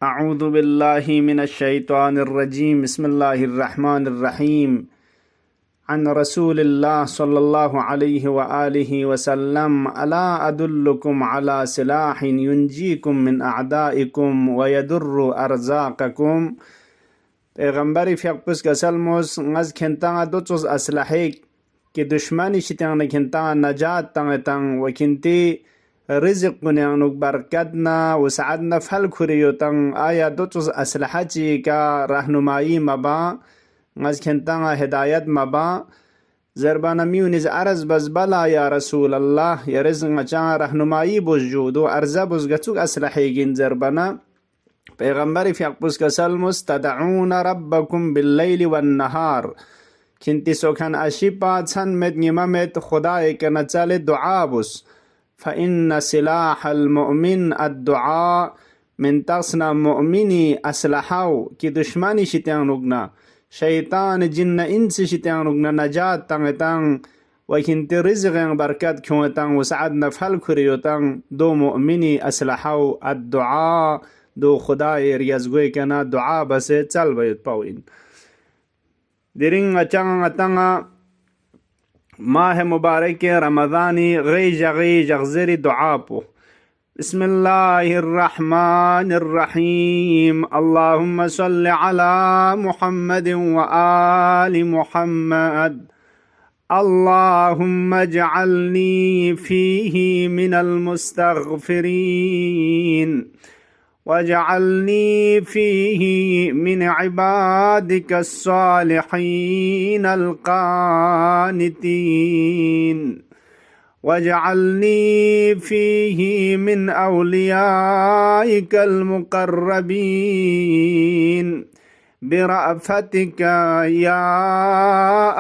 أعوذ بالله من الشيطان الرجيم بسم الله الرحمن الرحيم عن رسول الله صلى الله عليه وآله وسلم ألا أدلكم على سلاح ينجيكم من أعدائكم ويدر أرزاقكم. پیغمبر فیقپس کسلموس نز کنتان دوتوز اسلحه که دشمنی شتیان کنتان نجات تان و کنتی رزق کنیانوک برکتنا و سعدنا فل کریوتان آیا دوتوز اسلحه چی که رهنمایی مبا نز کنتان هدایت مبا زربانا میونیز عرض بزبلا یا رسول الله یا رزق چان رهنمایی بزجود و ارزا بزگتوک اسلحه گین زربانا. پیغمبر فیقپس کسلموس تدعون ربکم باللیل والنهار کنتی سوکن اشیپا چن مد نیممت خدای که نچال دعا بس فإن سلاح المؤمن الدعاء من تصنا مؤمنی اسلحاو کی دشمنی شتیان نگنا شیطان جن انس شتیان نگنا نجات تنگتان و کنتی رزق برکت کونتان و سعد نفل کریوتان دو مؤمنی اسلحاو الدعاء دو خدای ریاضگوی کنا دعا بسه چل باید پاوین. دیرین اچانگ اتنگا ماه مبارک رمضانی غیج غزر دعا پو. بسم الله الرحمن الرحیم اللهم صل على محمد وآل محمد اللهم اجعلني فيه من المستغفرين واجعلني فيه من عبادك الصالحين القانتين واجعلني فيه من أوليائك المقربين برأفتك يا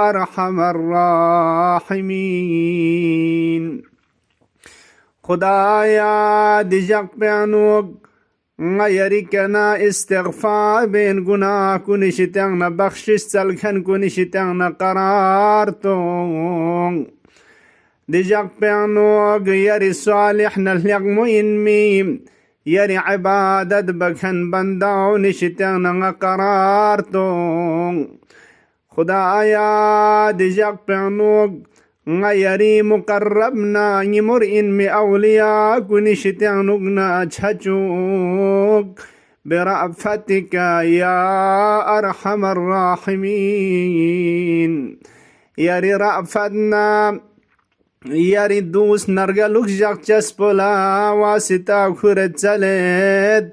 أرحم الراحمين. خدایا دیجاق پیانوگ غیری کنا استغفار بین گناہ کنشتیان نا بخشش سلکن کنشتیان نا قرار تون دیجاق پیانوگ یری صالح نلیقمو انمی یری عبادت بکن بنداو نشتیان نا قرار تون خدایا دیجاق پیانوگ غیری مقربنا نمر انمی اولیاء کنشتیان نگنا چچوک برأفتك يا أرحم الراحمين. یاری رأفتنا یاری دوست نرگلوک جاک چسپلا واسطا خورت چلت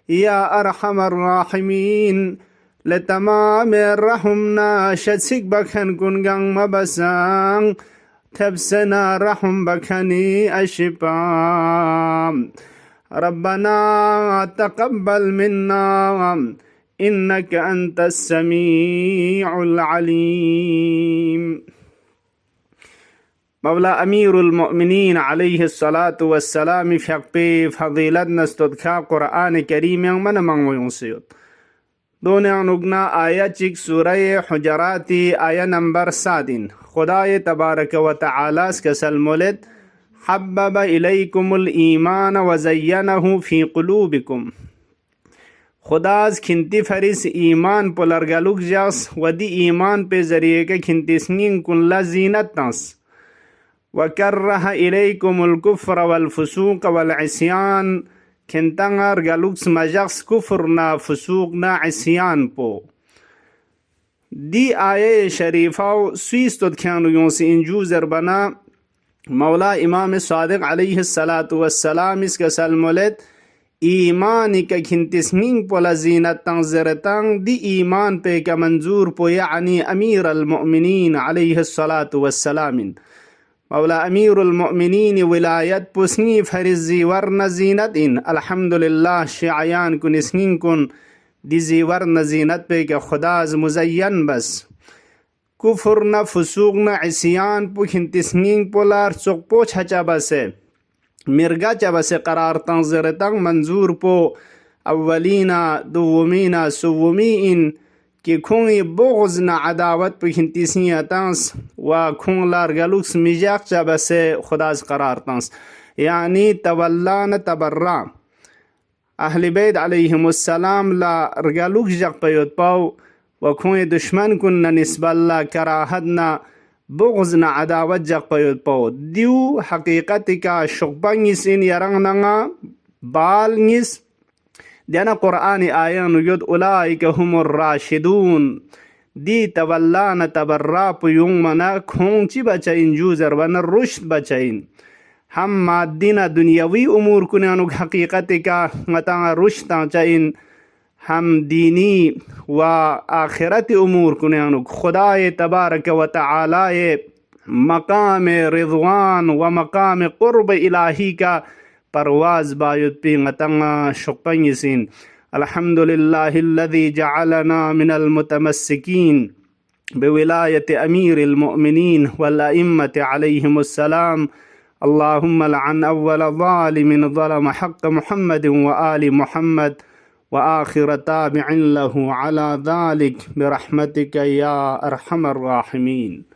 یا أرحم الراحمين. لتمام رحمنا شتسک بکن کنگان مبسان تبسنا رحم بكني أشبام. ربنا تقبل منا إنك أنت السميع العليم. مولا أمير المؤمنين عليه الصلاة والسلام في حق فضيلتنا استدكا قرآن كريم من وينصيط دونیا نگنا آیا چک سورہ حجراتی آیا نمبر 7 خدای تبارک و تعالی کسل مولد حبب الیکم الایمان وزینه فی قلوبکم. خداز کھنتی فرس ایمان پلرگلوک جاس و دی ایمان پہ ذریعے کے کھنتی سنین کن لزینت ناس وکرہ الیکم الکفر والفسوق والعصیان کنتنگر گلوکس مجاقس کفرنا فسوقنا عصیان پو. دی آیه شریفاو سویستود کانو یونسی انجو زربنا مولا امام صادق علیه السلام اس کا سلمولت ایمانی کا کنتسمین پو لزینت تنظرتان دی ایمان پہ کا منظور پو یعنی امیر المؤمنین علیه السلام. مولا امیر المؤمنین ولایت پسنی فرزی ورن زینت ان الحمدللہ شعیان کن اسنین کن دیزی ورن زینت پہ کہ خداز مزین بس کفر نہ فسوق نہ عصیان پو کھنتسنین پولار چوک پو چھچا بسے مرگا چا بسے قرار تنظرتن منظور پو اولینا دومینا سومین کہ کھونی بغض نہ عداوت پہ کھنتیسنی تانس و کھون لار گلوکس میجاق چا بسے خداز قرار تانس یعنی تولا نہ تبرا أهل بيت عليهم السلام لا رجالوك جاق بيوت باو وكون دشمن كنا نسبة لا كراهتنا بغزنا عداوة جاق بيوت باو ديو حقيقتك شقبانيس إن يرغنا بالنيس دينا قرآن آيان يد أولئك هم الراشدون دي تبلانا تبراب يومنا كونچی بچائن جوزر ون الرشد بچائن हम मादीना दुनियावी उमूर कुनानुक हकीकत का मता रुश्ता चाइन हम दीनी व आखिरत उमूर कुनानुक खुदाए तबारक व तआला मकाम रिज़वान व मकाम क़ुर्ब इलाही का परवाज़ बायुत पी मतंगा शुक्पंगिसिन अल्हम्दुलिल्लाहिल्लज़ी जअलना मिनल मुतमस्सिकीन बिविलायत अमीरिल मुअमिनीन वल अइम्मति अलैहिमुस्सलाम اللهم لعن أول ظالم ظلم حق محمد وآل محمد وآخر تابع له على ذلك برحمتك يا أرحم الراحمين.